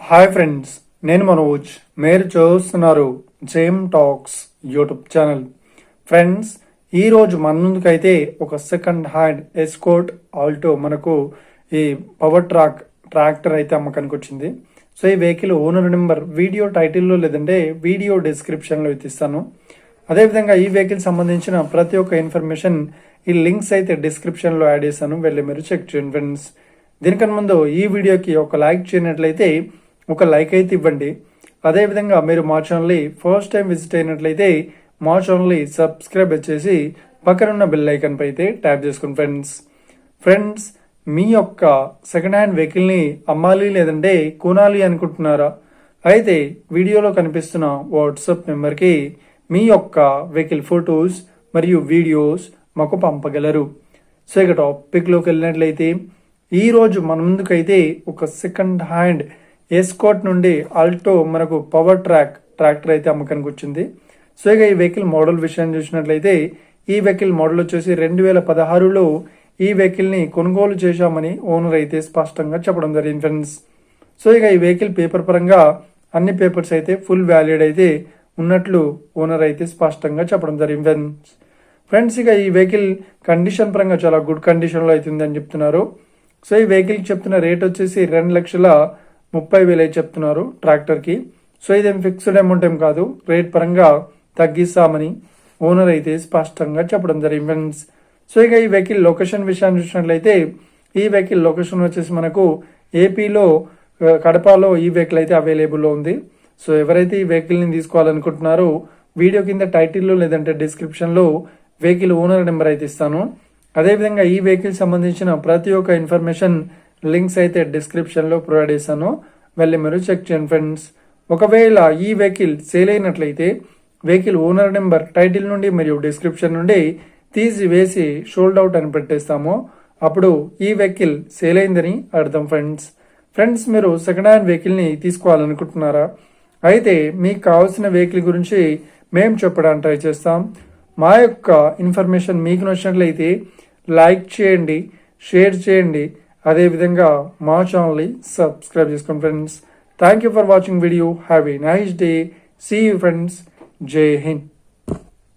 Hi friends, నేను మనోజ్. మీరు చూస్తున్నారు జేమ్ టాక్స్ యూట్యూబ్ ఛానల్. ఫ్రెండ్స్, ఈరోజు మన ముందుకైతే ఒక సెకండ్ హ్యాండ్ ఎస్కోర్ట్ ఆల్టో మనకు ఈ పవర్ ట్రాక్టర్ అయితే అమ్మకానికి వచ్చింది. సో ఈ వెహికల్ ఓనర్ నెంబర్ వీడియో టైటిల్లో లేదంటే వీడియో డిస్క్రిప్షన్లో ఇస్తాను. అదేవిధంగా ఈ వెహికల్ సంబంధించిన ప్రతి ఒక్క ఇన్ఫర్మేషన్ ఈ లింక్స్ అయితే డిస్క్రిప్షన్లో యాడ్ చేశాను, వెళ్ళి మీరు చెక్ చేయండి ఫ్రెండ్స్. దీనికన్నా ముందు ఈ వీడియోకి ఒక లైక్ చేయనట్లయితే ఒక లైక్ అయితే ఇవ్వండి. అదేవిధంగా మీరు మా ఛానల్ని ఫస్ట్ టైం విజిట్ అయినట్లయితే మా ఛానల్ని సబ్స్క్రైబ్ చేసి పక్కనున్న బెల్ ఐకాన్ పై అయితే ట్యాప్ చేసుకోండి ఫ్రెండ్స్. మీ యొక్క సెకండ్ హ్యాండ్ వెహికల్ని అమ్మాలి లేదంటే కొనాలి అనుకుంటున్నారా? అయితే వీడియోలో కనిపిస్తున్న వాట్సాప్ నెంబర్కి మీ యొక్క వెహికల్ ఫొటోస్ మరియు వీడియోస్ మాకు పంపగలరు. సో ఇక టాపిక్లోకి వెళ్ళినట్లయితే ఈరోజు మన ముందుకైతే ఒక సెకండ్ హ్యాండ్ ఎస్కోర్ట్ నుండి ఆల్టో మనకు పవర్ ట్రాక్టర్ అయితే అమ్మకానికి వచ్చింది. సో ఇక ఈ వెహికల్ మోడల్ విషయాన్ని చూసినట్లయితే ఈ వెహికల్ మోడల్ వచ్చేసి 2016లో ఈ వెహికల్ని కొనుగోలు చేశామని ఓనర్ అయితే స్పష్టంగా చెప్పడం జరిగింది ఫ్రెండ్స్. సో ఇక ఈ వెహికల్ పేపర్ పరంగా అన్ని పేపర్స్ అయితే ఫుల్ వ్యాలిడ్ అయితే ఉన్నట్లు ఓనర్ అయితే స్పష్టంగా చెప్పడం జరిగింది ఫ్రెండ్స్. ఇక ఈ వెహికల్ కండిషన్ పరంగా చాలా గుడ్ కండిషన్లో అవుతుందని చెప్తున్నారు. సో ఈ వెహికల్కి చెప్తున్న రేట్ వచ్చేసి 2,30,000 అయితే చెప్తున్నారు ట్రాక్టర్కి. సో ఇదేం ఫిక్స్డ్ అమౌంట్ ఏం కాదు, రేట్ పరంగా తగ్గిస్తామని ఓనర్ అయితే స్పష్టంగా చెప్పడం జరిగింది ఫ్రెండ్స్. సో ఇక ఈ వెహికల్ లొకేషన్ విషయాన్ని చూసినట్లయితే ఈ వెహికల్ లొకేషన్ వచ్చేసి మనకు ఏపీలో కడపలో ఈ వెహికల్ అయితే అవైలబుల్లో ఉంది. సో ఎవరైతే ఈ వెహికల్ని తీసుకోవాలనుకుంటున్నారో వీడియో కింద టైటిల్లో లేదంటే డిస్క్రిప్షన్లో వెహికల్ ఓనర్ నెంబర్ అయితే ఇస్తాను. అదేవిధంగా ఈ వెహికల్ సంబంధించిన ప్రతి ఒక్క ఇన్ఫర్మేషన్ లింక్స్ అయితే డిస్క్రిప్షన్లో ప్రొవైడ్ చేశాను, వెళ్ళి మీరు చెక్ చేయండి ఫ్రెండ్స్. ఒకవేళ ఈ వెహికల్ సేల్ అయినట్లయితే వెహికల్ ఓనర్ నెంబర్ టైటిల్ నుండి మరియు డిస్క్రిప్షన్ నుండి తీసివేసి షోల్డ్ అవుట్ అని పెట్టేస్తాము. అప్పుడు ఈ వెహికల్ సేల్ అయిందని అర్థం ఫ్రెండ్స్. మీరు సెకండ్ హ్యాండ్ వెహికల్ని తీసుకోవాలనుకుంటున్నారా? అయితే మీకు కావాల్సిన వెహికల్ గురించి మేము చెప్పడానికి ట్రై చేస్తాం. మా యొక్క ఇన్ఫర్మేషన్ మీకు నచ్చినట్లయితే లైక్ చేయండి, షేర్ చేయండి, అదేవిధంగా మా ఛానల్ని సబ్స్క్రైబ్ చేసుకోండి friends. Thank you for watching video. Have a nice day. See you friends. జై హింద్.